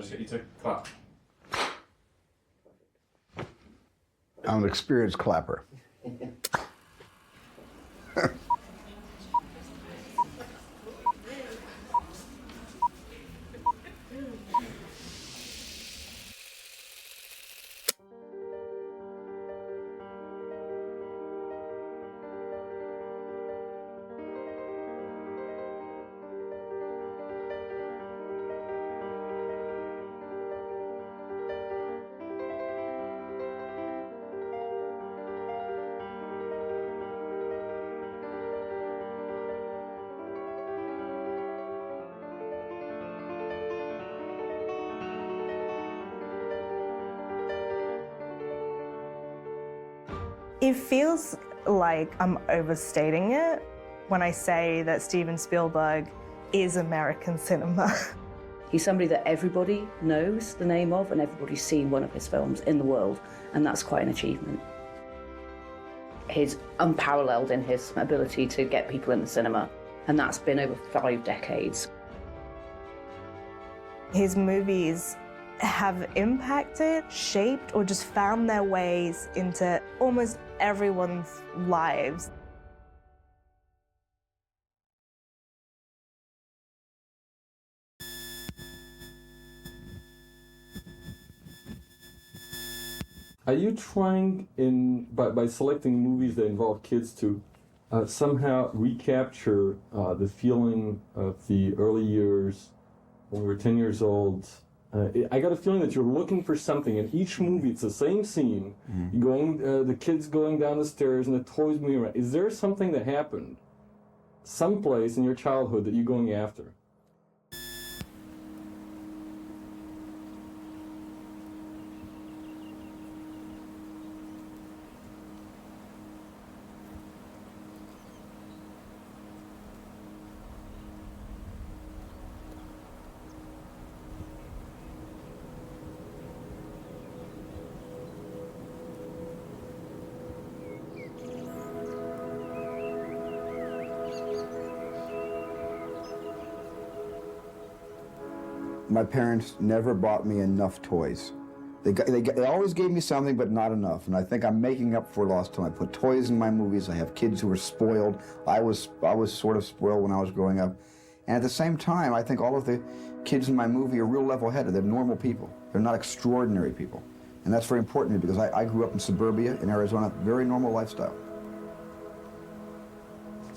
I just get you to clap. I'm an experienced clapper. It feels like I'm overstating it when I say that Steven Spielberg is American cinema. He's somebody that everybody knows the name of and everybody's seen one of his films in the world, and that's quite an achievement. He's unparalleled in his ability to get people in the cinema, and that's been over 5 decades. His movies have impacted, shaped, or just found their ways into almost everyone's lives. Are you trying, by selecting movies that involve kids, to somehow recapture the feeling of the early years when we were 10 years old? I got a feeling that you're looking for something in each movie. It's the same scene, the kids going down the stairs and the toys moving around. Is there something that happened someplace in your childhood that you're going after? My parents never bought me enough toys. They always gave me something, but not enough. And I think I'm making up for lost time. I put toys in my movies. I have kids who are spoiled. I was sort of spoiled when I was growing up. And at the same time, I think all of the kids in my movie are real level-headed. They're normal people. They're not extraordinary people. And that's very important to me because I grew up in suburbia in Arizona, very normal lifestyle.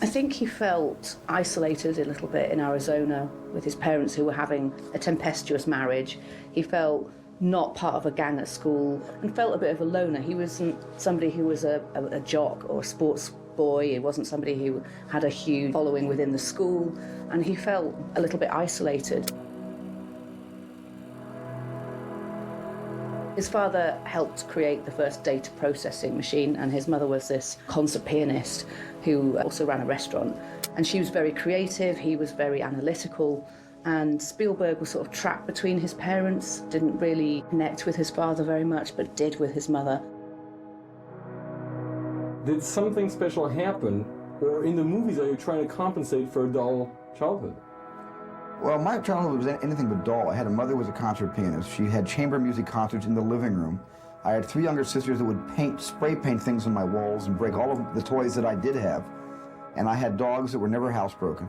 I think he felt isolated a little bit in Arizona with his parents who were having a tempestuous marriage. He felt not part of a gang at school and felt a bit of a loner. He wasn't somebody who was a jock or a sports boy. He wasn't somebody who had a huge following within the school, and he felt a little bit isolated. His father helped create the first data processing machine, and his mother was this concert pianist who also ran a restaurant. And she was very creative, he was very analytical, and Spielberg was sort of trapped between his parents, didn't really connect with his father very much, but did with his mother. Did something special happen, or in the movies are you trying to compensate for a dull childhood? Well, my childhood was anything but dull. I had a mother who was a concert pianist. She had chamber music concerts in the living room. I had 3 younger sisters that would spray paint things on my walls and break all of the toys that I did have. And I had dogs that were never housebroken.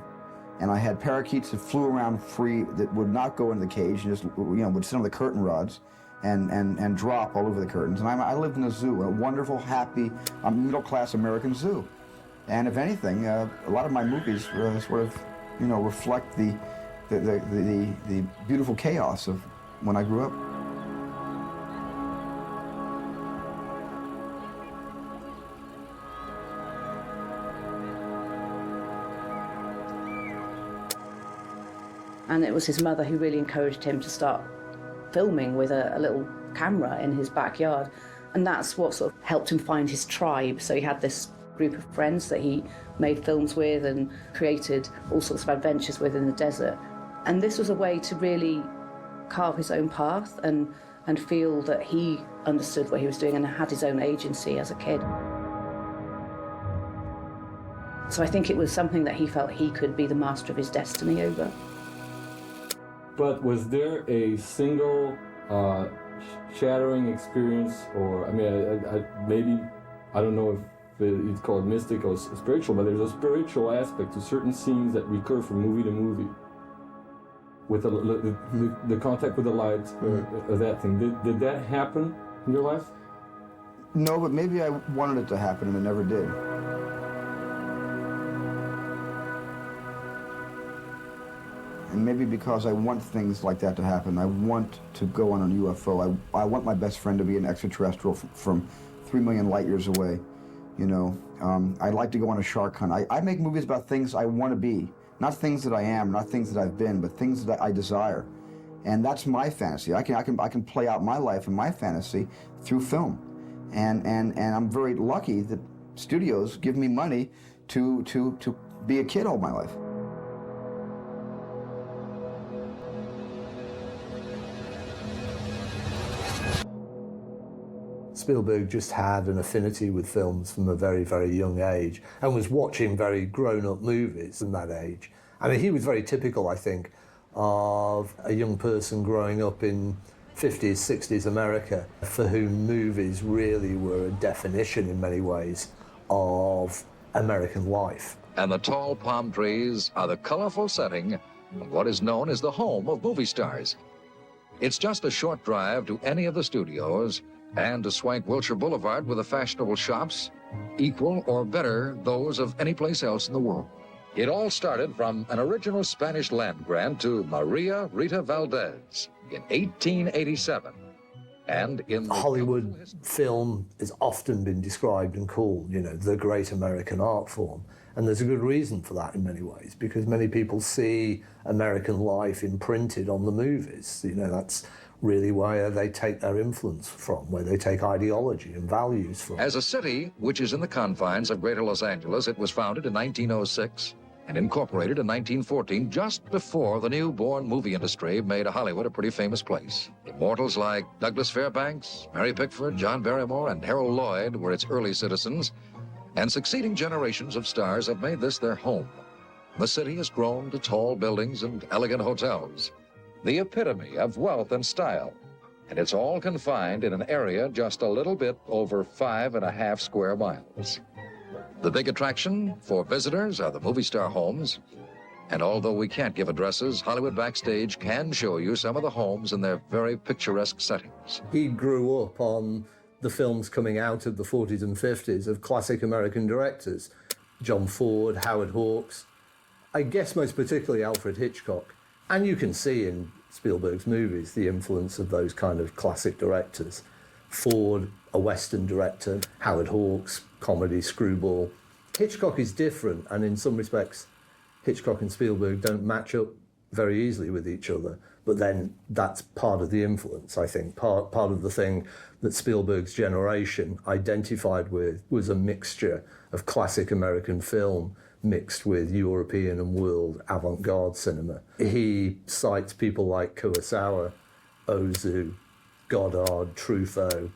And I had parakeets that flew around free that would not go in the cage and just, would sit on the curtain rods and drop all over the curtains. And I lived in a zoo, a wonderful, happy, middle-class American zoo. And if anything, a lot of my movies sort of, reflect the beautiful chaos of when I grew up. And it was his mother who really encouraged him to start filming with a little camera in his backyard. And that's what sort of helped him find his tribe. So he had this group of friends that he made films with and created all sorts of adventures with in the desert. And this was a way to really carve his own path and feel that he understood what he was doing and had his own agency as a kid. So I think it was something that he felt he could be the master of his destiny over. But was there a single shattering experience, or I mean, maybe I don't know if it's called mystic or spiritual, but there's a spiritual aspect to certain scenes that recur from movie to movie. With the contact with the light, or that thing, did that happen in your life? No, but maybe I wanted it to happen and it never did. And maybe because I want things like that to happen, I want to go on a UFO. I want my best friend to be an extraterrestrial from 3 million light years away. You know, I'd like to go on a shark hunt. I make movies about things I want to be, not things that I am, not things that I've been, but things that I desire. And that's my fantasy. I can play out my life and my fantasy through film. And I'm very lucky that studios give me money to be a kid all my life. Spielberg just had an affinity with films from a very, very young age and was watching very grown-up movies from that age. I mean, he was very typical, I think, of a young person growing up in 50s, 60s America, for whom movies really were a definition in many ways of American life. And the tall palm trees are the colorful setting of what is known as the home of movie stars. It's just a short drive to any of the studios and to swank Wilshire Boulevard with the fashionable shops, equal or better those of any place else in the world. It all started from an original Spanish land grant to Maria Rita Valdez in 1887. And in the Hollywood film has often been described and called, you know, the great American art form. And there's a good reason for that in many ways, because many people see American life imprinted on the movies. You know, that's really where they take their influence from, where they take ideology and values from. As a city which is in the confines of Greater Los Angeles, it was founded in 1906 and incorporated in 1914, just before the newborn movie industry made Hollywood a pretty famous place. Immortals like Douglas Fairbanks, Mary Pickford, John Barrymore, and Harold Lloyd were its early citizens, and succeeding generations of stars have made this their home. The city has grown to tall buildings and elegant hotels, the epitome of wealth and style, and it's all confined in an area just a little bit over 5.5 square miles. The big attraction for visitors are the movie star homes, and although we can't give addresses, Hollywood Backstage can show you some of the homes in their very picturesque settings. He grew up on the films coming out of the 40s and 50s of classic American directors, John Ford, Howard Hawks, I guess most particularly Alfred Hitchcock. And you can see in Spielberg's movies the influence of those kind of classic directors. Ford, a Western director, Howard Hawks, comedy, screwball. Hitchcock is different, and in some respects, Hitchcock and Spielberg don't match up very easily with each other. But then that's part of the influence, I think. Part of the thing that Spielberg's generation identified with was a mixture of classic American film mixed with European and world avant-garde cinema. He cites people like Kurosawa, Ozu, Godard, Truffaut,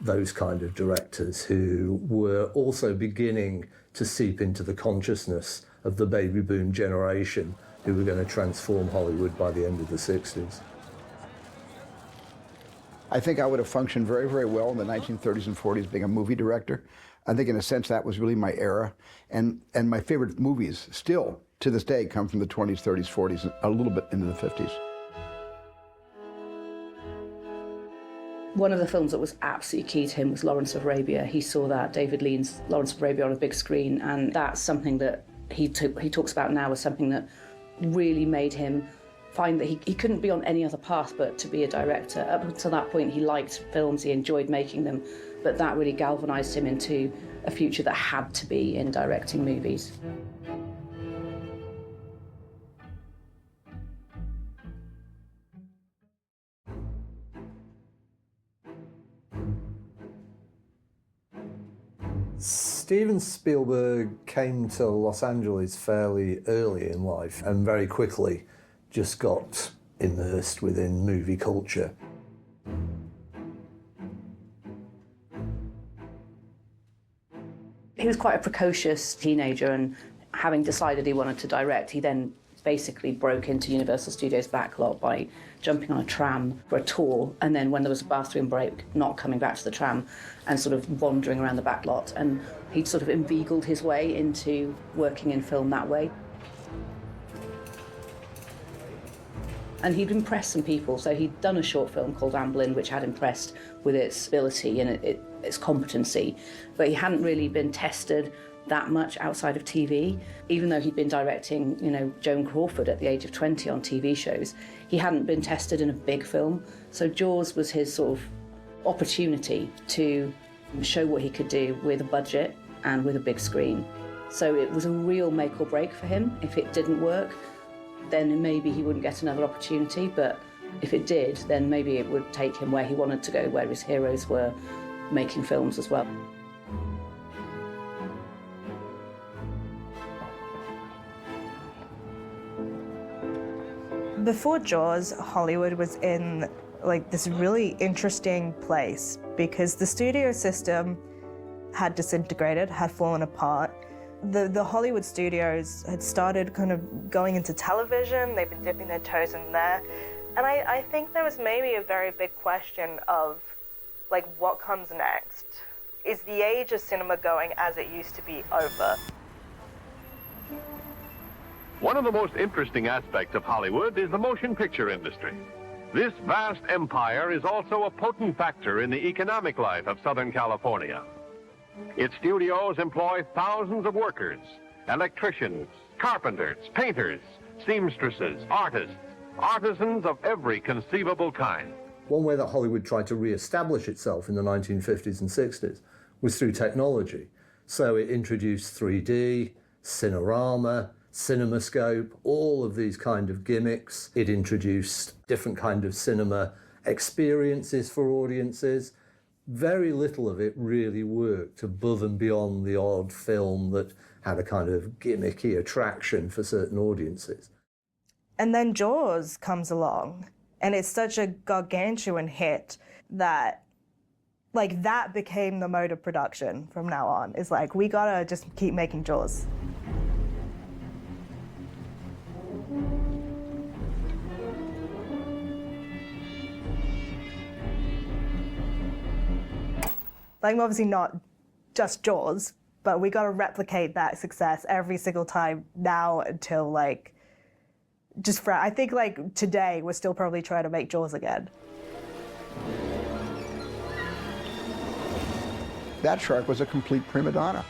those kind of directors who were also beginning to seep into the consciousness of the baby boom generation who were going to transform Hollywood by the end of the 60s. I think I would have functioned very, very well in the 1930s and 40s being a movie director. I think in a sense that was really my era. And my favorite movies still, to this day, come from the 20s, 30s, 40s, and a little bit into the 50s. One of the films that was absolutely key to him was Lawrence of Arabia. He saw that, David Lean's Lawrence of Arabia, on a big screen, and that's something that he talks about now as something that really made him find that he couldn't be on any other path but to be a director. Up until that point, he liked films, he enjoyed making them, but that really galvanised him into a future that had to be in directing movies. Steven Spielberg came to Los Angeles fairly early in life and very quickly just got immersed within movie culture. He was quite a precocious teenager, and having decided he wanted to direct, he then basically broke into Universal Studios backlot by jumping on a tram for a tour, and then when there was a bathroom break, not coming back to the tram and sort of wandering around the backlot. And he'd sort of inveigled his way into working in film that way. And he'd impressed some people. So he'd done a short film called Anne Boleyn, which had impressed with its ability and its competency, but he hadn't really been tested that much outside of TV. Even though he'd been directing, Joan Crawford at the age of 20 on TV shows, he hadn't been tested in a big film. So Jaws was his sort of opportunity to show what he could do with a budget and with a big screen. So it was a real make or break for him. If it didn't work, then maybe he wouldn't get another opportunity, but if it did, then maybe it would take him where he wanted to go, where his heroes were making films as well. Before Jaws, Hollywood was in this really interesting place because the studio system had disintegrated, had fallen apart. The Hollywood studios had started kind of going into television. They've been dipping their toes in there. And I think there was maybe a very big question of, what comes next? Is the age of cinema going as it used to be over? One of the most interesting aspects of Hollywood is the motion picture industry. This vast empire is also a potent factor in the economic life of Southern California. Its studios employ thousands of workers, electricians, carpenters, painters, seamstresses, artists, artisans of every conceivable kind. One way that Hollywood tried to re-establish itself in the 1950s and 60s was through technology. So it introduced 3D, Cinerama, CinemaScope, all of these kind of gimmicks. It introduced different kind of cinema experiences for audiences. Very little of it really worked above and beyond the odd film that had a kind of gimmicky attraction for certain audiences. And then Jaws comes along, and it's such a gargantuan hit that that became the mode of production from now on. It's we gotta just keep making Jaws. Obviously not just Jaws, but we got to replicate that success every single time now until I think today we're still probably trying to make Jaws again. That shark was a complete prima donna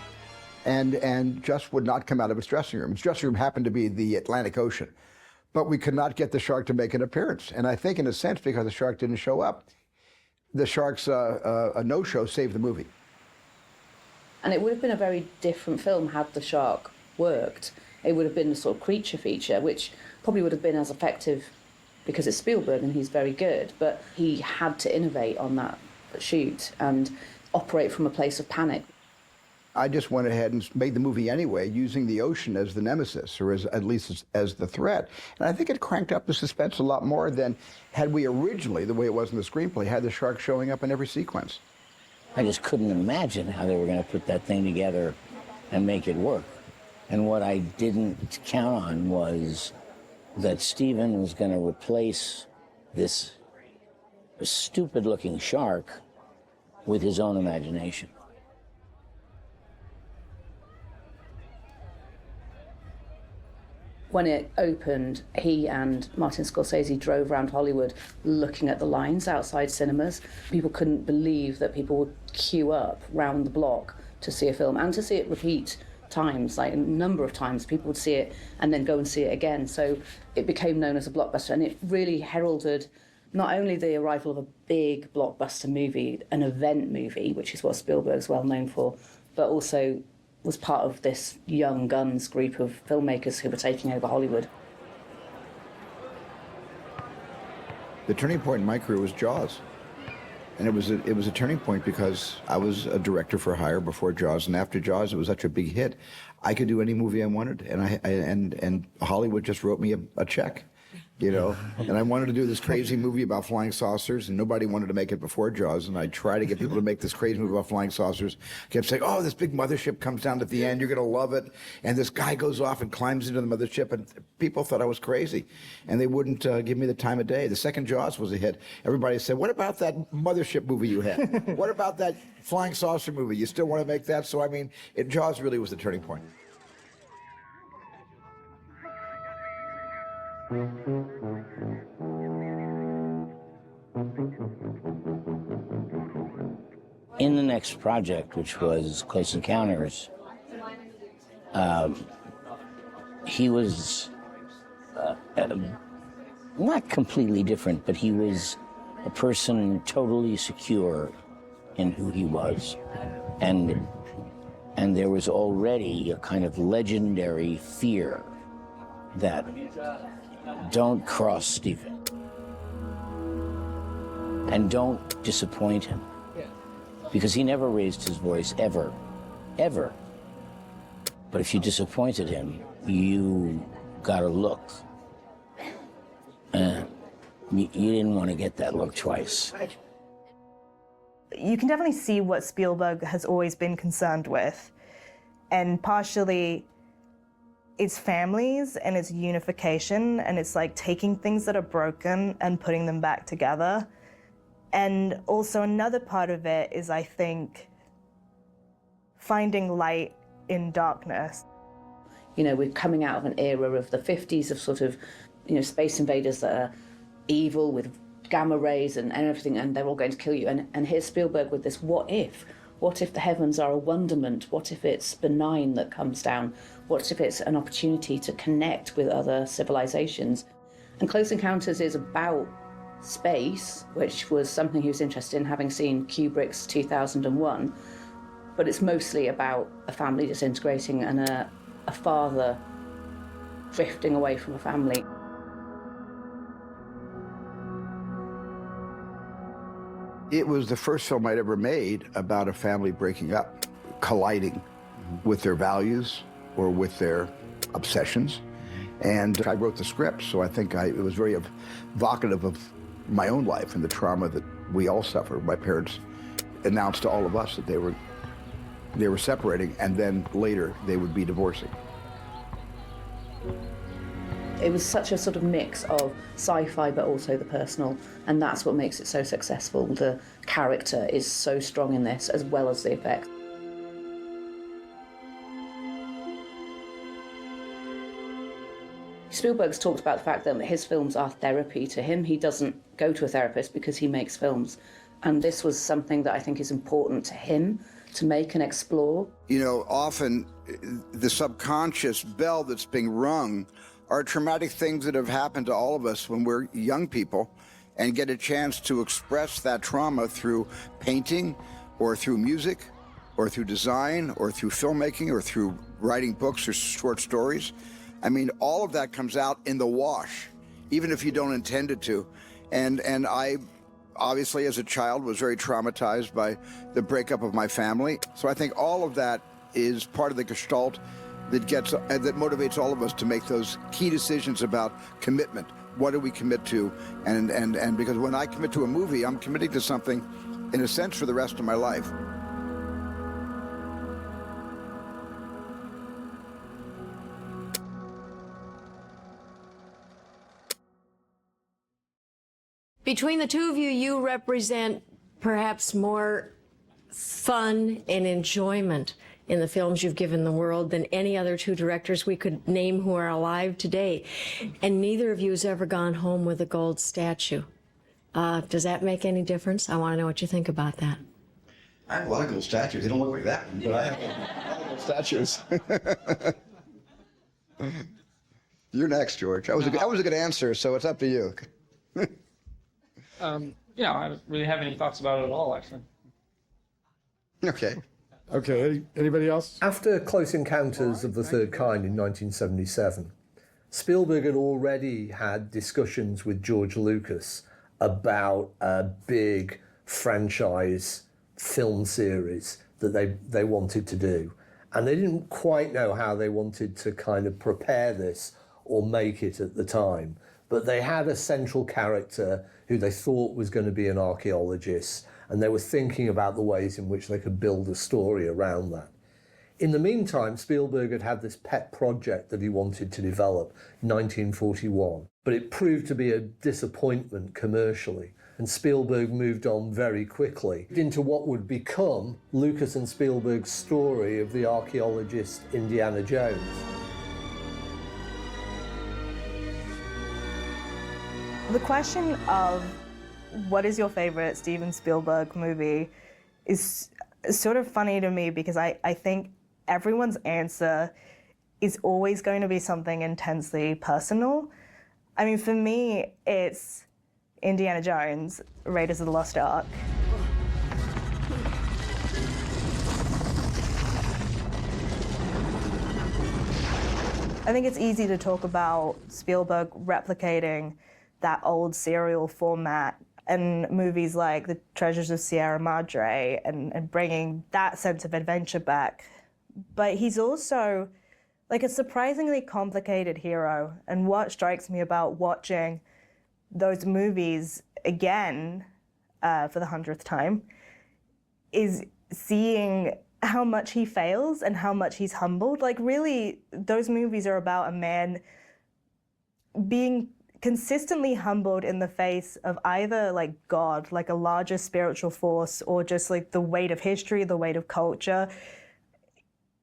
and just would not come out of its dressing room. Its dressing room happened to be the Atlantic Ocean, but we could not get the shark to make an appearance. And I think in a sense, because the shark didn't show up, the shark's a no-show saved the movie. And it would have been a very different film had the shark worked. It would have been a sort of creature feature, which probably would have been as effective because it's Spielberg and he's very good, but he had to innovate on that shoot and operate from a place of panic. I just went ahead and made the movie anyway, using the ocean as the nemesis, or at least as the threat. And I think it cranked up the suspense a lot more than had we originally, the way it was in the screenplay, had the shark showing up in every sequence. I just couldn't imagine how they were going to put that thing together and make it work. And what I didn't count on was that Steven was going to replace this stupid-looking shark with his own imagination. When it opened, he and Martin Scorsese drove around Hollywood looking at the lines outside cinemas. People couldn't believe that people would queue up round the block to see a film and to see it repeat times, a number of times. People would see it and then go and see it again. So it became known as a blockbuster, and it really heralded not only the arrival of a big blockbuster movie, an event movie, which is what Spielberg's well known for, but also was part of this young guns group of filmmakers who were taking over Hollywood. The turning point in my career was Jaws. And it was a turning point because I was a director for hire before Jaws, and after Jaws, it was such a big hit. I could do any movie I wanted, and Hollywood just wrote me a check. you know. And I wanted to do this crazy movie about flying saucers, and nobody wanted to make it before Jaws. And I tried to get people to make this crazy movie about flying saucers. Kept saying, oh, this big mothership comes down at the end, you're going to love it. And this guy goes off and climbs into the mothership, and people thought I was crazy. And they wouldn't give me the time of day. The second Jaws was a hit. Everybody said, what about that mothership movie you had? What about that flying saucer movie? You still want to make that? So, I mean, Jaws really was the turning point. In the next project, which was Close Encounters, he was not completely different, but he was a person totally secure in who he was. And there was already a kind of legendary fear that don't cross Stephen and don't disappoint him, because he never raised his voice ever. But if you disappointed him, you got a look. You didn't want to get that look twice. You can definitely see what Spielberg has always been concerned with, and partially it's families and it's unification, and it's like taking things that are broken and putting them back together. And also another part of it is, I think, finding light in darkness. You know, we're coming out of an era of the 50s of sort of, you know, space invaders that are evil with gamma rays and everything, and they're all going to kill you. And here's Spielberg with this what if? What if the heavens are a wonderment? What if it's benign that comes down? What if it's an opportunity to connect with other civilizations? And Close Encounters is about space, which was something he was interested in, having seen Kubrick's 2001. But it's mostly about a family disintegrating and a father drifting away from a family. It was the first film I'd ever made about a family breaking up, colliding with their values or with their obsessions. And I wrote the script, so I think it was very evocative of my own life and the trauma that we all suffer. My parents announced to all of us that they were separating, and then later they would be divorcing. It was such a sort of mix of sci-fi but also the personal, and that's what makes it so successful. The character is so strong in this, as well as the effects. Spielberg's talked about the fact that his films are therapy to him. He doesn't go to a therapist because he makes films. And this was something that I think is important to him to make and explore. You know, often the subconscious bell that's being rung are traumatic things that have happened to all of us when we're young people, and get a chance to express that trauma through painting or through music or through design or through filmmaking or through writing books or short stories. I mean, all of that comes out in the wash, even if you don't intend it to. And I, obviously, as a child, was very traumatized by the breakup of my family. So I think all of that is part of the gestalt that motivates all of us to make those key decisions about commitment. What do we commit to? And because when I commit to a movie, I'm committing to something, in a sense, for the rest of my life. Between the two of you, you represent perhaps more fun and enjoyment in the films you've given the world than any other two directors we could name who are alive today. And neither of you has ever gone home with a gold statue. Does that make any difference? I want to know what you think about that. I have a lot of gold statues. They don't look like that one, but I have a lot of gold statues. You're next, George. That was a good answer, so it's up to you. You know, I don't really have any thoughts about it at all, actually. Okay. Okay, anybody else? After Close Encounters of the Third Kind in 1977, Spielberg had already had discussions with George Lucas about a big franchise film series that they wanted to do. And they didn't quite know how they wanted to kind of prepare this or make it at the time. but they had a central character who they thought was going to be an archaeologist, and they were thinking about the ways in which they could build a story around that. In the meantime, Spielberg had had this pet project that he wanted to develop, 1941, but it proved to be a disappointment commercially, and Spielberg moved on very quickly into what would become Lucas and Spielberg's story of the archaeologist Indiana Jones. The question of what is your favorite Steven Spielberg movie is sort of funny to me, because I think everyone's answer is always going to be something intensely personal. I mean, for me, it's Indiana Jones, Raiders of the Lost Ark. I think it's easy to talk about Spielberg replicating that old serial format and movies like The Treasures of Sierra Madre and bringing that sense of adventure back. But he's also like a surprisingly complicated hero. And what strikes me about watching those movies again for the 100th time is seeing how much he fails and how much he's humbled. Like, really, those movies are about a man being consistently humbled in the face of either like God, like a larger spiritual force, or just like the weight of history, the weight of culture.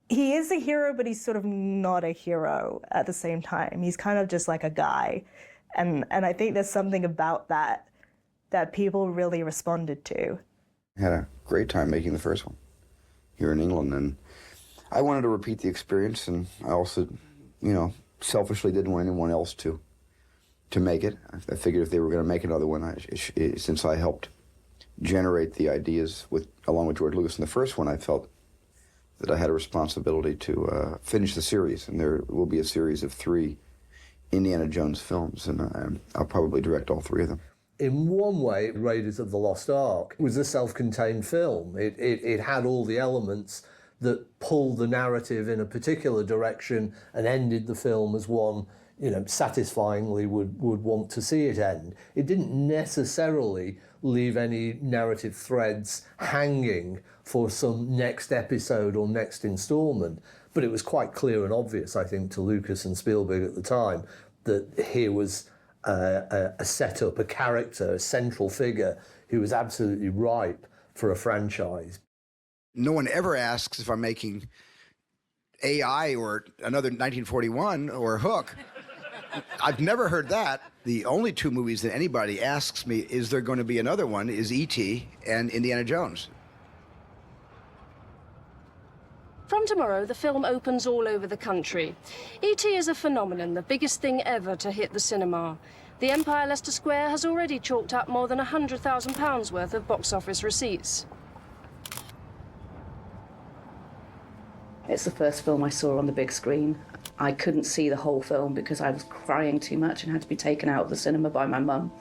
He is a hero, but he's sort of not a hero at the same time. He's kind of just like a guy. And I think there's something about that that people really responded to. I had a great time making the first one here in England, and I wanted to repeat the experience, and I also, selfishly didn't want anyone else to make it. I figured if they were going to make another one, since I helped generate the ideas along with George Lucas in the first one, I felt that I had a responsibility to finish the series, and there will be a series of 3 Indiana Jones films, and I'll probably direct all 3 of them. In one way, Raiders of the Lost Ark was a self-contained film. It had all the elements that pulled the narrative in a particular direction and ended the film as one, satisfyingly would want to see it end. It didn't necessarily leave any narrative threads hanging for some next episode or next installment, but it was quite clear and obvious, I think, to Lucas and Spielberg at the time that here was a setup, a character, a central figure who was absolutely ripe for a franchise. No one ever asks if I'm making AI or another 1941 or Hook. I've never heard that. The only 2 movies that anybody asks me, is there going to be another one, is E.T. and Indiana Jones. From tomorrow, the film opens all over the country. E.T. is a phenomenon, the biggest thing ever to hit the cinema. The Empire Leicester Square has already chalked up more than £100,000 worth of box office receipts. It's the first film I saw on the big screen. I couldn't see the whole film because I was crying too much and had to be taken out of the cinema by my mum.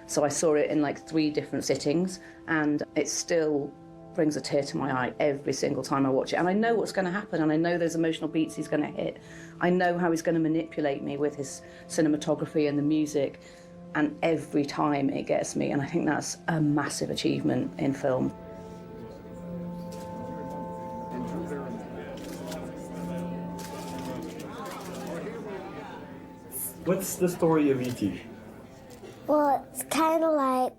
So I saw it in like 3 different sittings, and it still brings a tear to my eye every single time I watch it. And I know what's going to happen, and I know those emotional beats he's going to hit. I know how he's going to manipulate me with his cinematography and the music, and every time it gets me, and I think that's a massive achievement in film. What's the story of E.T.? Well, it's kind of like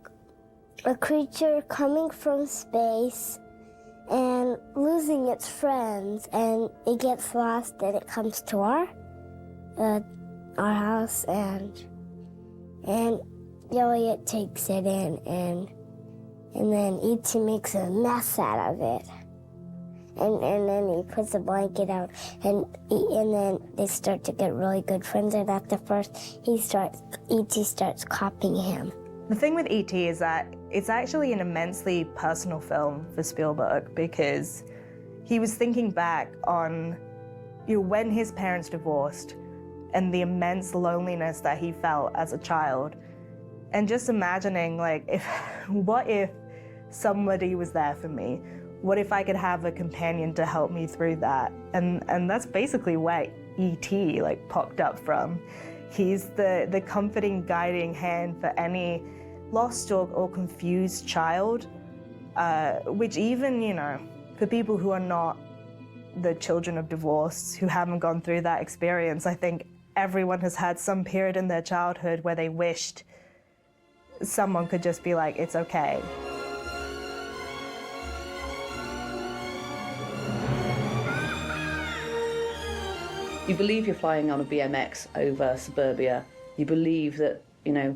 a creature coming from space and losing its friends, and it gets lost, and it comes to our house, and Elliot takes it in, and then E.T. makes a mess out of it, and then he puts a blanket out, and then they start to get really good friends, and at the first E.T. starts copying him. The thing with E.T. is that it's actually an immensely personal film for Spielberg, because he was thinking back on when his parents divorced and the immense loneliness that he felt as a child, and just imagining what if somebody was there for me? What if I could have a companion to help me through that? And that's basically where E.T. popped up from. He's the comforting, guiding hand for any lost or confused child, which even, you know, for people who are not the children of divorce, who haven't gone through that experience, I think everyone has had some period in their childhood where they wished someone could just be like, it's okay. You believe you're flying on a BMX over suburbia. You believe that, you know,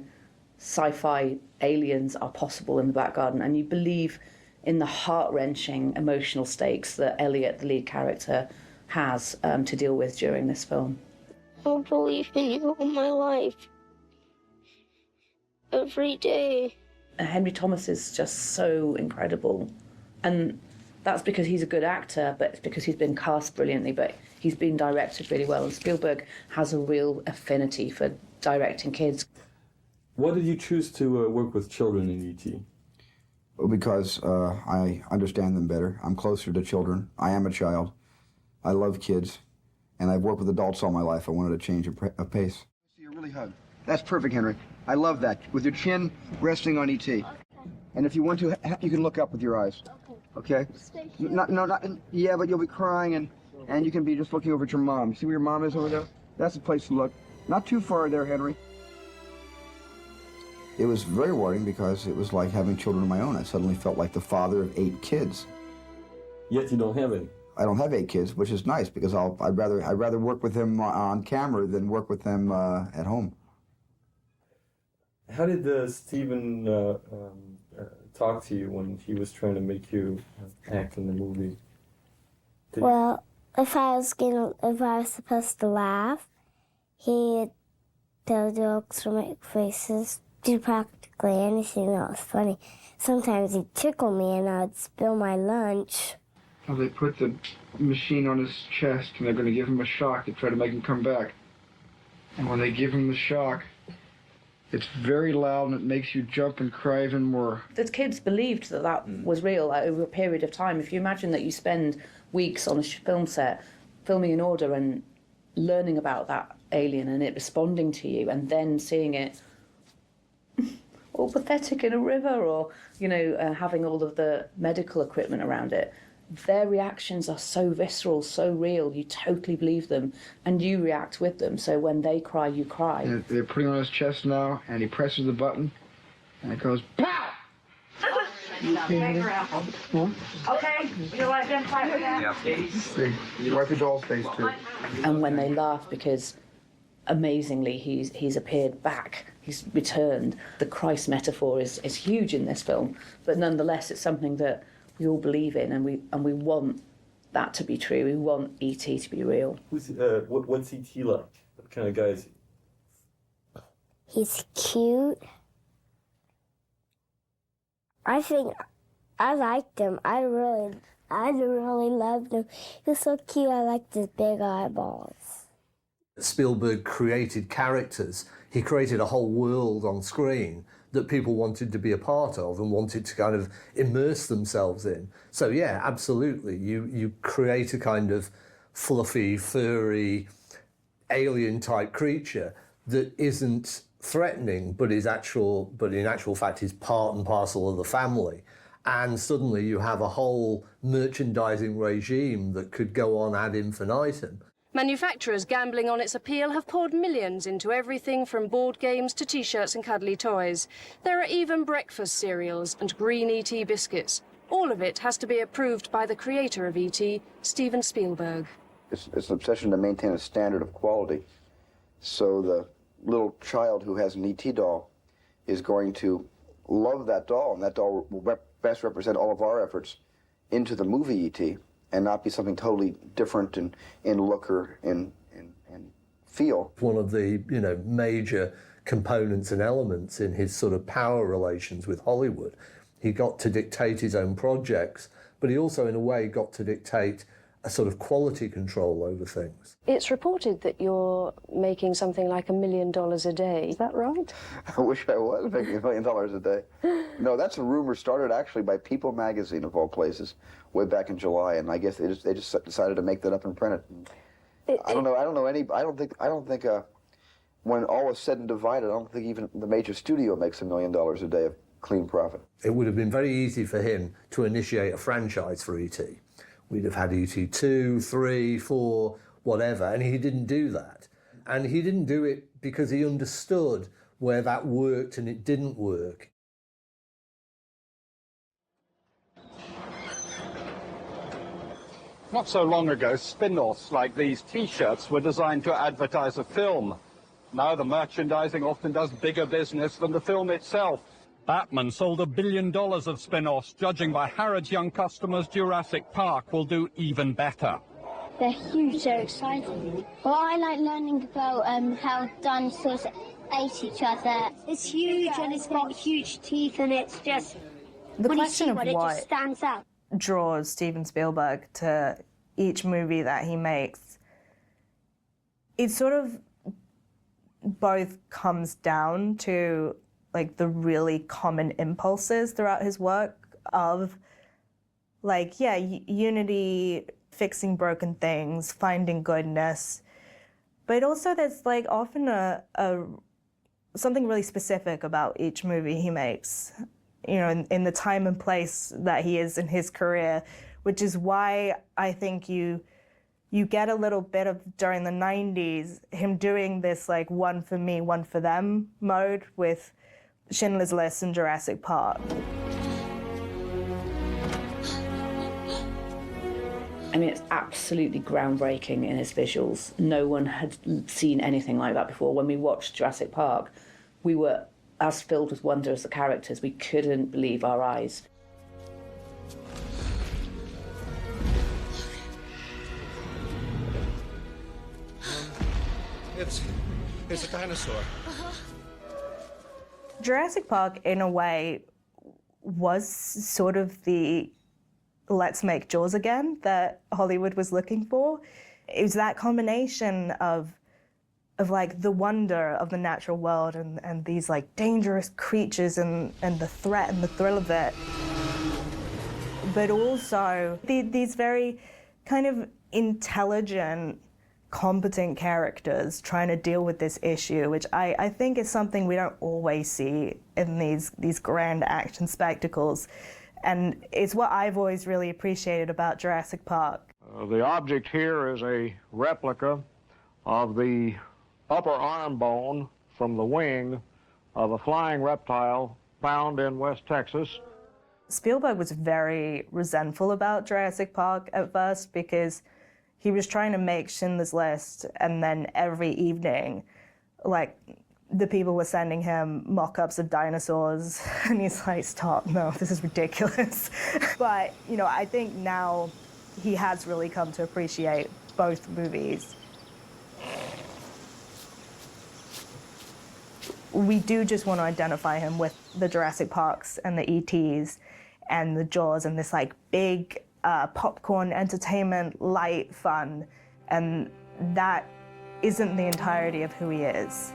sci-fi aliens are possible in the back garden, and you believe in the heart-wrenching emotional stakes that Elliot, the lead character, has to deal with during this film. I believe in you all my life. Every day. Henry Thomas is just so incredible. And that's because he's a good actor, but it's because he's been cast brilliantly, but he's been directed really well. And Spielberg has a real affinity for directing kids. Why did you choose to work with children in E.T.? Well, because I understand them better. I'm closer to children. I am a child. I love kids. And I've worked with adults all my life. I wanted to change of pace. See you really hug. That's perfect, Henry. I love that. With your chin resting on E.T. And if you want to, you can look up with your eyes. Okay? Yeah, but you'll be crying, and you can be just looking over at your mom. See where your mom is over there? That's the place to look. Not too far there, Henry. It was very rewarding because it was like having children of my own. I suddenly felt like the father of 8 kids. Yet you don't have any. I don't have 8 kids, which is nice because I'd rather work with them on camera than work with them at home. How did Steven talk to you when he was trying to make you act in the movie? Well, if I was supposed to laugh, he'd tell jokes or make faces, do practically anything that was funny. Sometimes he'd tickle me and I'd spill my lunch. Well, they put the machine on his chest and they're going to give him a shock to try to make him come back. And when they give him the shock, it's very loud and it makes you jump and cry even more. The kids believed that that was real over a period of time. If you imagine that you spend weeks on a film set, filming in order and learning about that alien and it responding to you, and then seeing it all pathetic in a river, or, you know, having all of the medical equipment around it, their reactions are so visceral, so real, you totally believe them, and you react with them. So when they cry, you cry. And they're putting on his chest now, and he presses the button, and it goes, POW! Okay, you want to identify with that? See, you wipe your doll's face too. And when they laugh, because amazingly he's appeared back, he's returned. The Christ metaphor is huge in this film, but nonetheless it's something that we all believe in, and we want that to be true. We want E.T. to be real. What's E.T. like? What kind of guy is he? He's cute. I think I liked him. I really loved him. He was so cute. I liked his big eyeballs. Spielberg created characters. He created a whole world on screen that people wanted to be a part of and wanted to kind of immerse themselves in. So yeah, absolutely. You create a kind of fluffy, furry, alien-type creature that isn't threatening, but in actual fact is part and parcel of the family. And suddenly you have a whole merchandising regime that could go on ad infinitum. Manufacturers gambling on its appeal have poured millions into everything from board games to T-shirts and cuddly toys. There are even breakfast cereals and green E.T. biscuits. All of it has to be approved by the creator of E.T., Steven Spielberg. It's an obsession to maintain a standard of quality. So the little child who has an E.T. doll is going to love that doll, and that doll will best represent all of our efforts into the movie E.T., and not be something totally different in look or in feel. One of the major components and elements in his sort of power relations with Hollywood. He got to dictate his own projects, but he also in a way got to dictate a sort of quality control over things. It's reported that you're making something like $1 million a day. Is that right? I wish I was making $1 million a day. No, that's a rumor started actually by People magazine of all places, way back in July, and I guess they just decided to make that up and print it. I don't think when all is said and divided, I don't think even the major studio makes $1 million a day of clean profit. It would have been very easy for him to initiate a franchise for E.T. We'd have had E.T. 2, 3, 4, whatever, and he didn't do that. And he didn't do it because he understood where that worked and it didn't work. Not so long ago, spin-offs like these T-shirts were designed to advertise a film. Now the merchandising often does bigger business than the film itself. Batman sold $1 billion of spin-offs. Judging by Harrods' young customers, Jurassic Park will do even better. They're huge, they're exciting. Well, I like learning about how dinosaurs ate each other. It's huge and it's got huge teeth and it's just... The when you question see of one, it what just stands out. Draws Steven Spielberg to each movie that he makes, it sort of both comes down to like the really common impulses throughout his work of like, yeah, unity, fixing broken things, finding goodness. But also there's like often a something really specific about each movie he makes, you know, in the time and place that he is in his career, which is why I think you get a little bit of, during the 90s, him doing this like one for me, one for them mode with Schindler's List and Jurassic Park. I mean, it's absolutely groundbreaking in his visuals. No one had seen anything like that before. When we watched Jurassic Park, we were as filled with wonder as the characters. We couldn't believe our eyes. It's a dinosaur. Jurassic Park, in a way, was sort of the let's make Jaws again that Hollywood was looking for. It was that combination of like the wonder of the natural world and these like dangerous creatures and the threat and the thrill of it. But also these very kind of intelligent, competent characters trying to deal with this issue, which I think is something we don't always see in these grand action spectacles. And it's what I've always really appreciated about Jurassic Park. The object here is a replica of the upper arm bone from the wing of a flying reptile found in West Texas. Spielberg was very resentful about Jurassic Park at first because he was trying to make Schindler's List, and then every evening, like, the people were sending him mock-ups of dinosaurs, and he's like, stop, no, this is ridiculous. But, you know, I think now he has really come to appreciate both movies. We do just want to identify him with the Jurassic Parks and the ETs and the Jaws and this like big popcorn entertainment, light fun, and that isn't the entirety of who he is.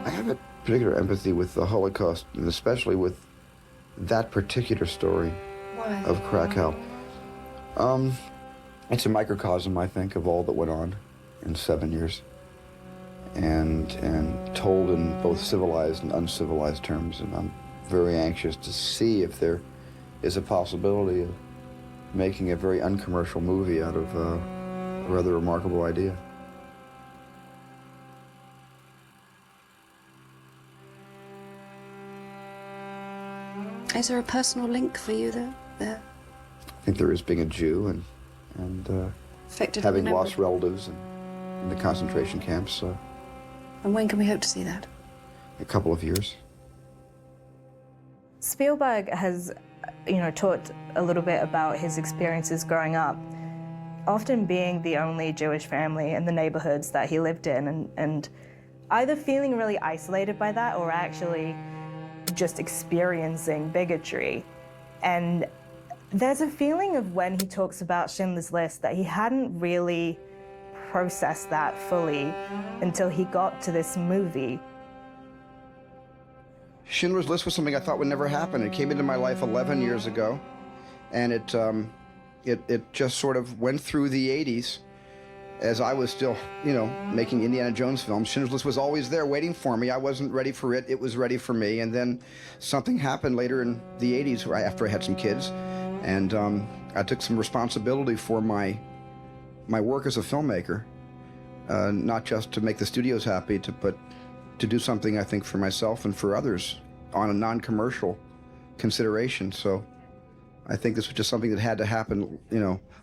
I have a particular empathy with the Holocaust, and especially with that particular story of Krakow. It's a microcosm, I think, of all that went on in 7 years, and told in both civilized and uncivilized terms. And I'm very anxious to see if there is a possibility of making a very uncommercial movie out of a rather remarkable idea. Is there a personal link for you there? I think there is, being a Jew and Affected having in a lost memory. relatives in the concentration camps. And when can we hope to see that? A couple of years. Spielberg has, talked a little bit about his experiences growing up, often being the only Jewish family in the neighborhoods that he lived in, and either feeling really isolated by that or actually just experiencing bigotry. And there's a feeling of when he talks about Schindler's List that he hadn't really processed that fully until he got to this movie. Schindler's List was something I thought would never happen. It came into my life 11 years ago, and it just sort of went through the 80s as I was still, making Indiana Jones films. Schindler's List was always there waiting for me. I wasn't ready for it. It was ready for me. And then something happened later in the 80s after I had some kids, and I took some responsibility for my work as a filmmaker, not just to make the studios happy, but to do something, I think, for myself and for others on a non-commercial consideration. So I think this was just something that had to happen,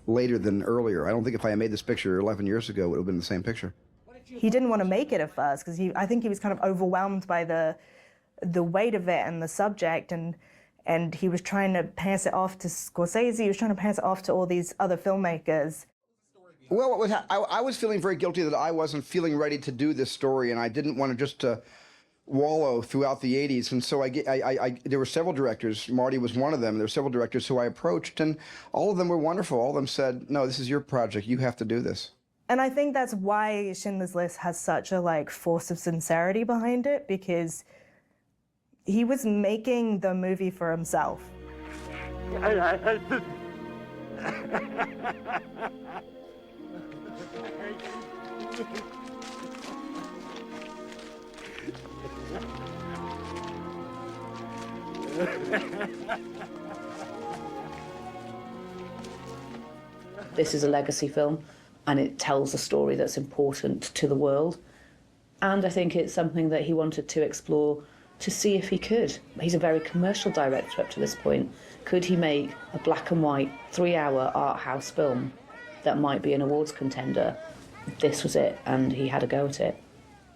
later than earlier. I don't think if I had made this picture 11 years ago, it would have been the same picture. He didn't want to make it at first because I think he was kind of overwhelmed by the weight of it and the subject, and he was trying to pass it off to Scorsese. He was trying to pass it off to all these other filmmakers. Well, I was feeling very guilty that I wasn't feeling ready to do this story, and I didn't want to just wallow throughout the 80s. And so there were several directors. Marty was one of them. There were several directors who I approached, and all of them were wonderful. All of them said, no, this is your project. You have to do this. And I think that's why Schindler's List has such a force of sincerity behind it, because he was making the movie for himself. This is a legacy film, and it tells a story that's important to the world. And I think it's something that he wanted to explore to see if he could. He's a very commercial director up to this point. Could he make a black and white 3-hour art house film that might be an awards contender? This was it, and he had a go at it.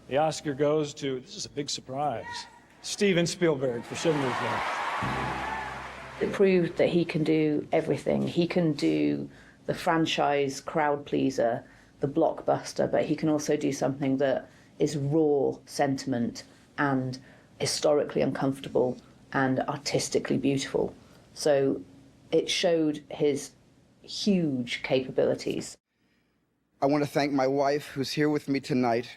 The Oscar goes to, this is a big surprise, Steven Spielberg for Schindler's List. It proved that he can do everything. He can do the franchise crowd pleaser, the blockbuster, but he can also do something that is raw sentiment and historically uncomfortable and artistically beautiful. So it showed his huge capabilities. I want to thank my wife, who's here with me tonight,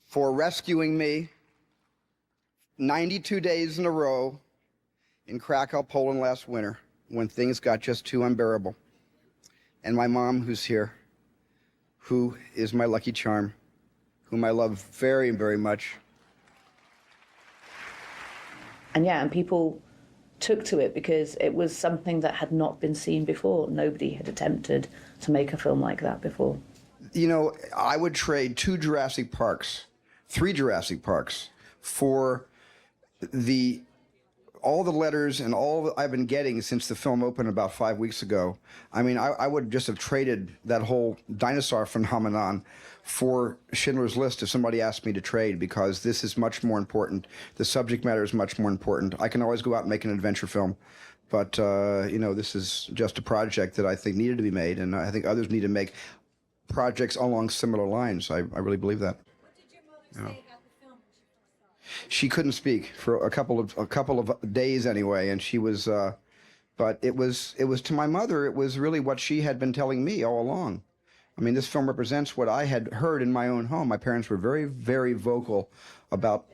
for rescuing me 92 days in a row in Krakow, Poland last winter, when things got just too unbearable. And my mom, who's here, who is my lucky charm, whom I love very, very much. And people took to it because it was something that had not been seen before. Nobody had attempted to make a film like that before. I would trade 2 Jurassic Parks, 3 Jurassic Parks, for all the letters and all that I've been getting since the film opened about 5 weeks ago. I mean, I would just have traded that whole dinosaur phenomenon for Schindler's List if somebody asked me to trade, because this is much more important. The subject matter is much more important. I can always go out and make an adventure film, but, this is just a project that I think needed to be made, and I think others need to make projects along similar lines. I really believe that. What did your mother say about the film when she first saw it? She couldn't speak for a couple of days anyway, and she was, but it was to my mother, it was really what she had been telling me all along. I mean, this film represents what I had heard in my own home. My parents were very, very vocal about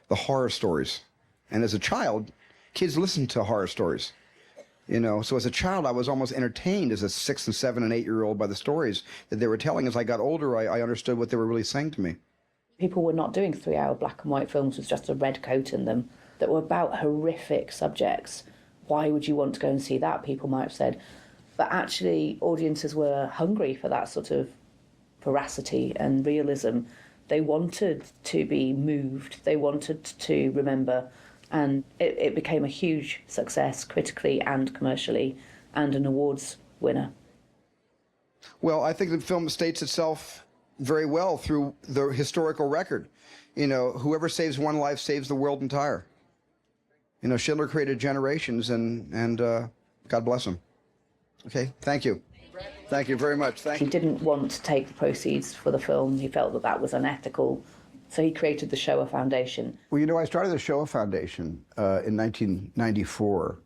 the horror stories, and as a child, kids listened to horror stories. So as a child, I was almost entertained as a 6 and 7 and 8-year-old by the stories that they were telling. As I got older, I understood what they were really saying to me. People were not doing 3-hour black and white films with just a red coat in them that were about horrific subjects. Why would you want to go and see that? People might have said. But actually, audiences were hungry for that sort of veracity and realism. They wanted to be moved. They wanted to remember And it became a huge success critically and commercially, and an awards winner. Well, I think the film states itself very well through the historical record. You know, whoever saves one life saves the world entire. You know, Schindler created generations, and God bless him. Okay, thank you. Thank you very much. Thank you. He didn't want to take the proceeds for the film. He felt that that was unethical. So he created the Shoah Foundation. Well, you know, I started the Shoah Foundation in 1994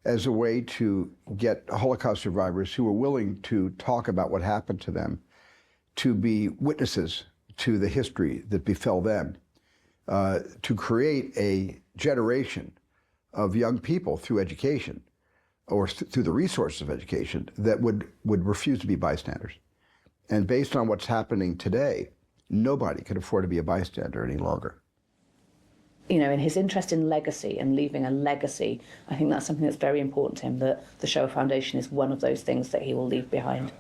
as a way to get Holocaust survivors who were willing to talk about what happened to them to be witnesses to the history that befell them, to create a generation of young people through education or through the resources of education that would refuse to be bystanders. And based on what's happening today, nobody can afford to be a bystander any longer. You know, in his interest in legacy and leaving a legacy, I think that's something that's very important to him, that the Shoah Foundation is one of those things that he will leave behind.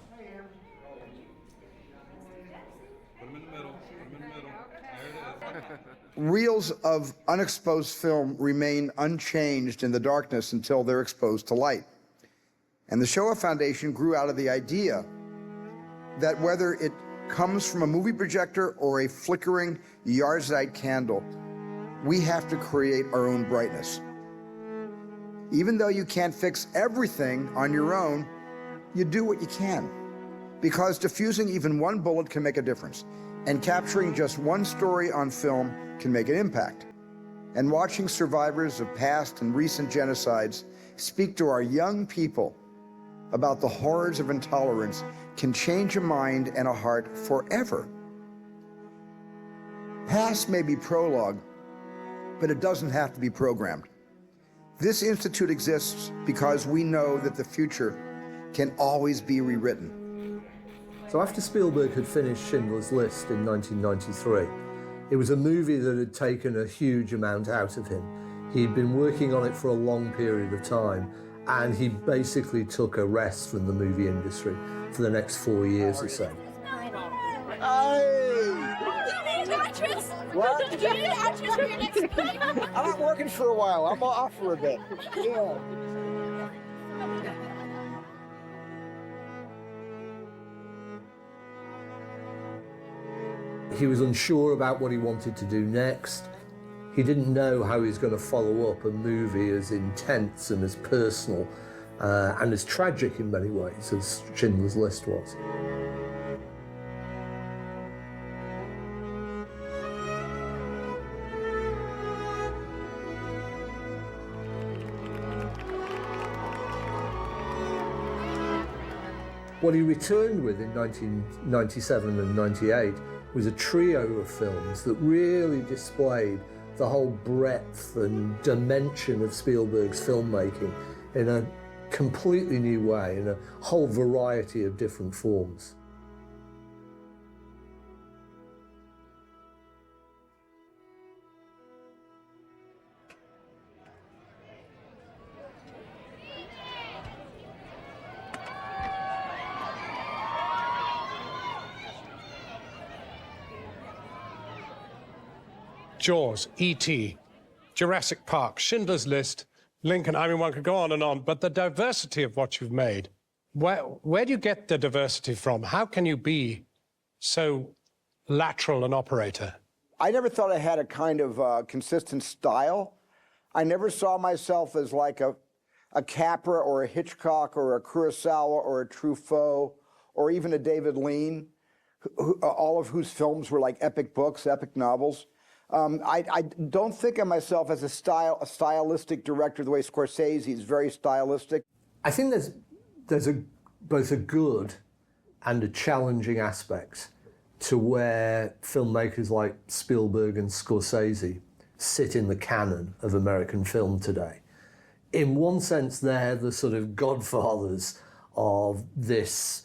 Reels of unexposed film remain unchanged in the darkness until they're exposed to light. And the Shoah Foundation grew out of the idea that whether it comes from a movie projector or a flickering yahrzeit candle, we have to create our own brightness. Even though you can't fix everything on your own, you do what you can. Because diffusing even one bullet can make a difference. And capturing just one story on film can make an impact. And watching survivors of past and recent genocides speak to our young people about the horrors of intolerance can change a mind and a heart forever. Past may be prologue, but it doesn't have to be programmed. This institute exists because we know that the future can always be rewritten. So after Spielberg had finished Schindler's List in 1993, it was a movie that had taken a huge amount out of him. He'd been working on it for a long period of time, and he basically took a rest from the movie industry for the next 4 years or so. What? Do you need an actress for your next film? I'm not working for a while. I'm off for a bit. Yeah. He was unsure about what he wanted to do next. He didn't know how he was going to follow up a movie as intense and as personal and as tragic in many ways as Schindler's List was. What he returned with in 1997 and 98 was a trio of films that really displayed the whole breadth and dimension of Spielberg's filmmaking in a completely new way, in a whole variety of different forms. Jaws, E.T., Jurassic Park, Schindler's List, Lincoln. I mean, one could go on, but the diversity of what you've made, where do you get the diversity from? How can you be so lateral an operator? I never thought I had a kind of consistent style. I never saw myself as like a Capra or a Hitchcock or a Kurosawa or a Truffaut or even a David Lean, all of whose films were like epic books, epic novels. I don't think of myself as a stylistic director the way Scorsese is very stylistic. I think there's both a good and a challenging aspect to where filmmakers like Spielberg and Scorsese sit in the canon of American film today. In one sense, they're the sort of godfathers of this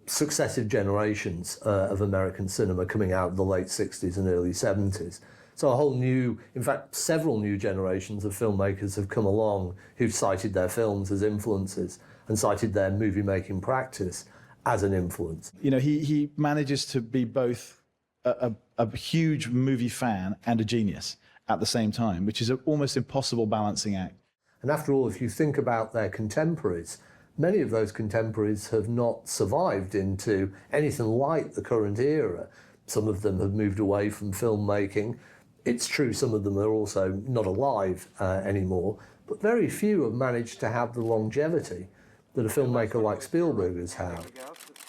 successive generations of American cinema coming out of the late 60s and early 70s. So a whole new, in fact, several new generations of filmmakers have come along who've cited their films as influences and cited their movie-making practice as an influence. You know, he manages to be both a huge movie fan and a genius. at the same time, which is an almost impossible balancing act. And after all, if you think about their contemporaries, many of those contemporaries have not survived into anything like the current era. Some of them have moved away from filmmaking. It's true some of them are also not alive anymore, but very few have managed to have the longevity that a filmmaker like Spielberg has had.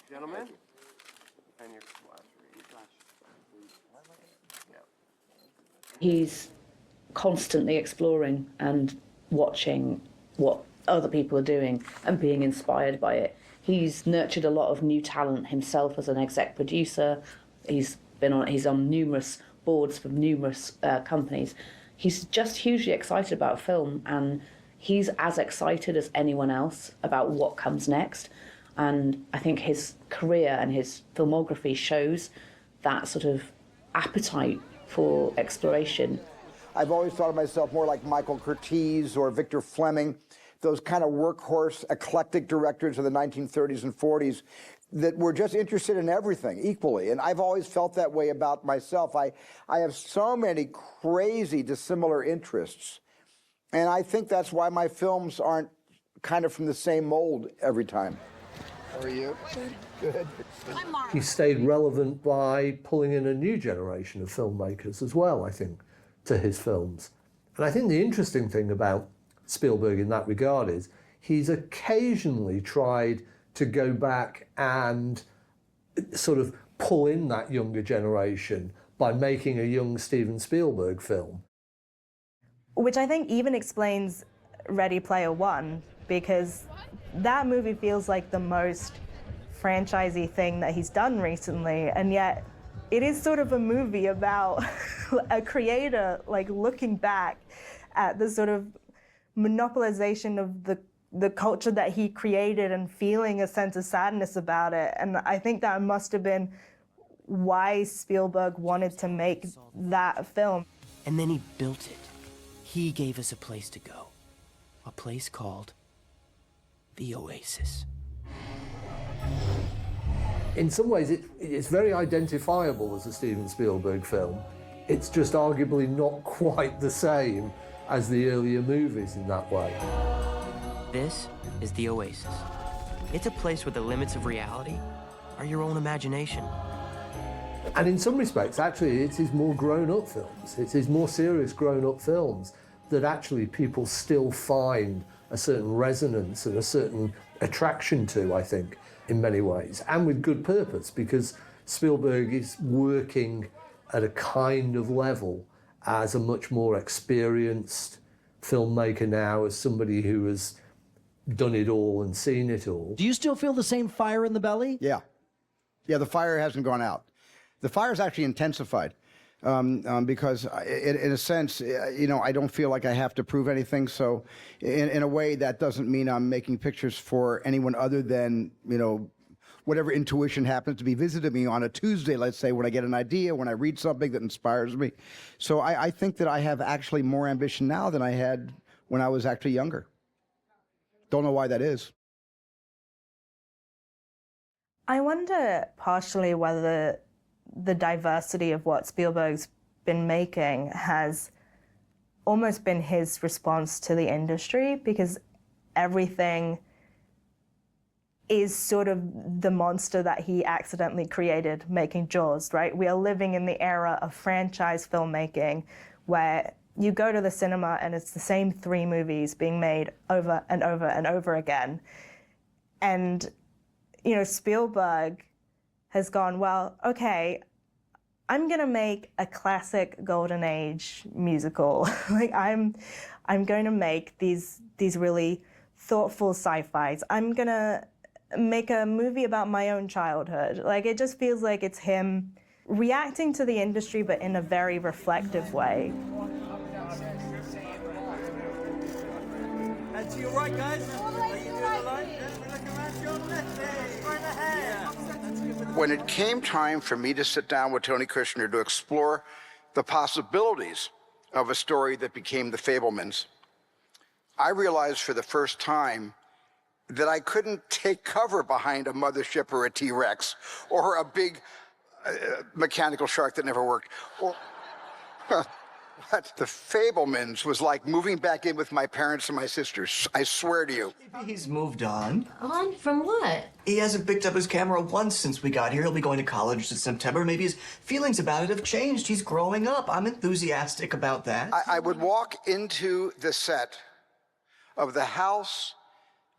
Gentlemen. He's constantly exploring and watching what other people are doing and being inspired by it. He's nurtured a lot of new talent himself as an exec producer. He's on numerous boards for numerous companies. He's just hugely excited about film, and he's as excited as anyone else about what comes next. And I think his career and his filmography shows that sort of appetite for exploration. I've always thought of myself more like Michael Curtiz or Victor Fleming, those kind of workhorse, eclectic directors of the 1930s and 40s that were just interested in everything equally. And I've always felt that way about myself. I have so many crazy dissimilar interests. And I think that's why my films aren't kind of from the same mold every time. How are you? Good. He stayed relevant by pulling in a new generation of filmmakers as well, I think, to his films. And I think the interesting thing about Spielberg in that regard is he's occasionally tried to go back and sort of pull in that younger generation by making a young Steven Spielberg film. Which I think even explains Ready Player One, because that movie feels like the most franchisey thing that he's done recently, and yet it is sort of a movie about a creator like looking back at the sort of monopolization of the culture that he created and feeling a sense of sadness about it. And I think that must have been why Spielberg wanted to make that film. And then he built it. He gave us a place to go. A place called the Oasis. In some ways, it's very identifiable as a Steven Spielberg film. It's just arguably not quite the same as the earlier movies in that way. This is the Oasis. It's a place where the limits of reality are your own imagination. And in some respects, actually, it's his more grown-up films. It's his more serious grown-up films that actually people still find a certain resonance and a certain attraction to, I think, in many ways, and with good purpose, because Spielberg is working at a kind of level as a much more experienced filmmaker now, as somebody who has done it all and seen it all. Do you still feel the same fire in the belly? Yeah. Yeah, the fire hasn't gone out. The fire's actually intensified because in a sense, you know, I don't feel like I have to prove anything. So in a way, that doesn't mean I'm making pictures for anyone other than, you know, whatever intuition happens to be visited me on a Tuesday, let's say, when I get an idea, when I read something that inspires me. So I think that I have actually more ambition now than I had when I was actually younger. Don't know why that is. I wonder partially whether the diversity of what Spielberg's been making has almost been his response to the industry, because everything is sort of the monster that he accidentally created making Jaws, right? We are living in the era of franchise filmmaking where you go to the cinema and it's the same 3 movies being made over and over and over again. And, you know, Spielberg has gone, well, okay, I'm gonna make a classic golden age musical. Like I'm going to make these really thoughtful sci-fis. I'm gonna make a movie about my own childhood. Like it just feels like it's him reacting to the industry, but in a very reflective way. To your right, guys. Are you doing the line? Look around to your left there. Right ahead. When it came time for me to sit down with Tony Kushner to explore the possibilities of a story that became The Fabelmans, I realized for the first time that I couldn't take cover behind a mothership or a T-Rex or a big mechanical shark that never worked. But The Fabelmans was like moving back in with my parents and my sisters. I swear to you. Maybe he's moved on. On from what? He hasn't picked up his camera once since we got here. He'll be going to college in September. Maybe his feelings about it have changed. He's growing up. I'm enthusiastic about that. I would walk into the set of the house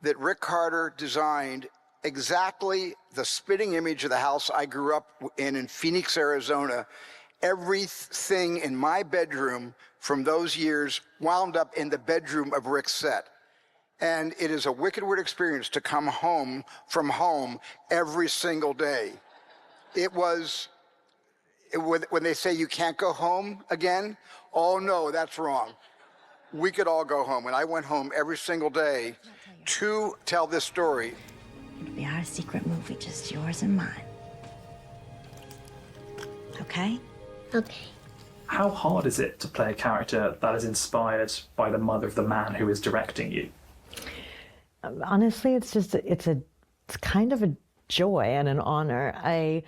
that Rick Carter designed, exactly the spitting image of the house I grew up in Phoenix, Arizona. Everything in my bedroom from those years wound up in the bedroom of Rick's set. And it is a wicked weird experience to come home from home every single day. When they say you can't go home again, oh no, that's wrong. We could all go home. And I went home every single day to tell this story. It'll be our secret movie, just yours and mine. Okay? Okay. How hard is it to play a character that is inspired by the mother of the man who is directing you? Honestly, it's kind of a joy and an honor.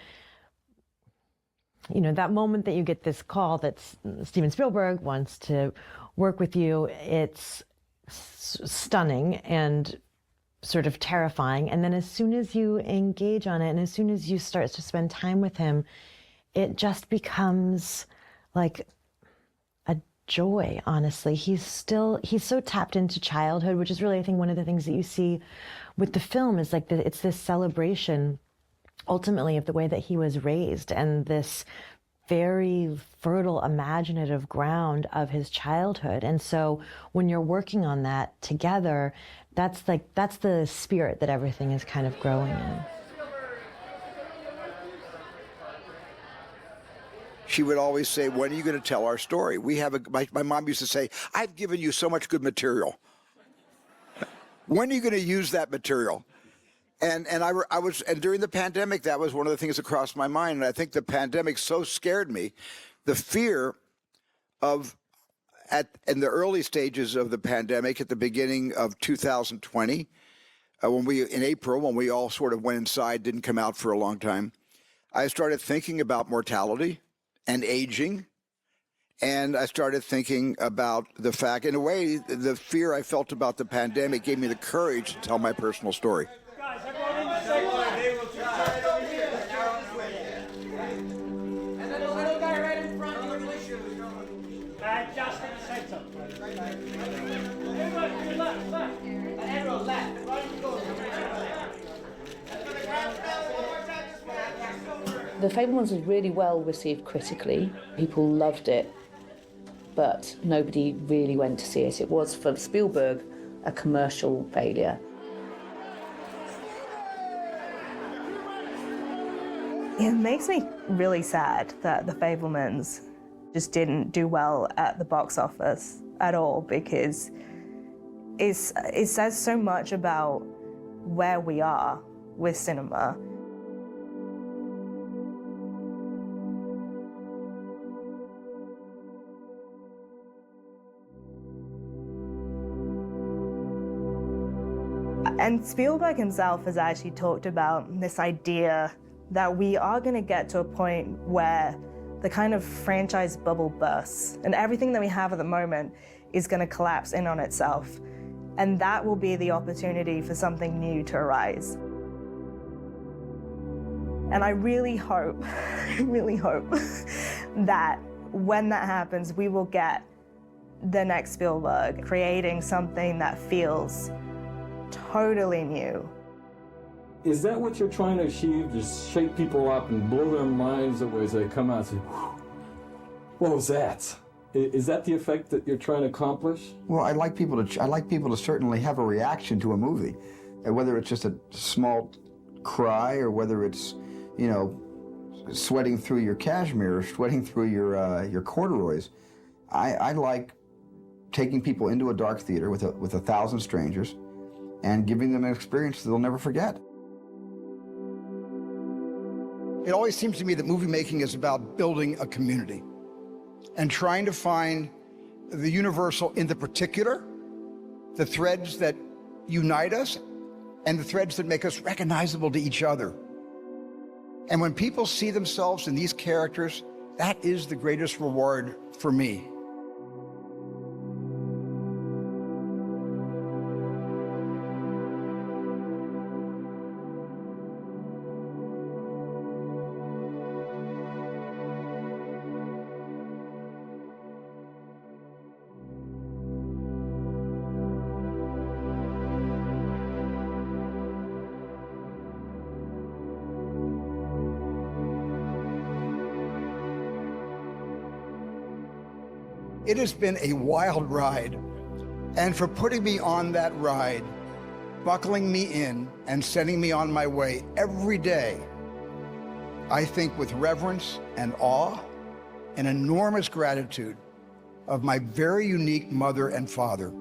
That moment that you get this call that Steven Spielberg wants to work with you, it's stunning and sort of terrifying. And then as soon as you engage on it and as soon as you start to spend time with him, it just becomes like a joy, honestly. He's so tapped into childhood, which is really, I think, one of the things that you see with the film is like it's this celebration ultimately of the way that he was raised and this very fertile, imaginative ground of his childhood. And so when you're working on that together, that's the spirit that everything is kind of growing in. She would always say, when are you going to tell our story? My mom used to say, I've given you so much good material. When are you going to use that material? And during the pandemic, that was one of the things that crossed my mind. And I think the pandemic so scared me, the fear of, in the early stages of the pandemic, at the beginning of 2020, in April, when we all sort of went inside, didn't come out for a long time, I started thinking about mortality and aging. And I started thinking about the fact, in a way, the fear I felt about the pandemic gave me the courage to tell my personal story. And then the little guy right in front of your shoes. Just in the center. Everyone, left. And everyone left. Right, go. The Fabelmans was really well received critically. People loved it, but nobody really went to see it. It was, for Spielberg, a commercial failure. It makes me really sad that The Fabelmans just didn't do well at the box office at all, because it says so much about where we are with cinema. And Spielberg himself has actually talked about this idea that we are going to get to a point where the kind of franchise bubble bursts and everything that we have at the moment is going to collapse in on itself. And that will be the opportunity for something new to arise. And I really hope that when that happens, we will get the next Spielberg creating something that feels totally new. Is that what you're trying to achieve? Just shake people up and blow their minds away as they come out and say, what was that? Is that the effect that you're trying to accomplish? Well, I'd like people to certainly have a reaction to a movie, whether it's just a small cry or whether it's, sweating through your cashmere, or sweating through your corduroys. I like taking people into a dark theater with 1,000 strangers and giving them an experience that they'll never forget. It always seems to me that movie making is about building a community and trying to find the universal in the particular, the threads that unite us, and the threads that make us recognizable to each other. And when people see themselves in these characters, that is the greatest reward for me. It has been a wild ride, and for putting me on that ride, buckling me in and sending me on my way every day, I think with reverence and awe and enormous gratitude of my very unique mother and father.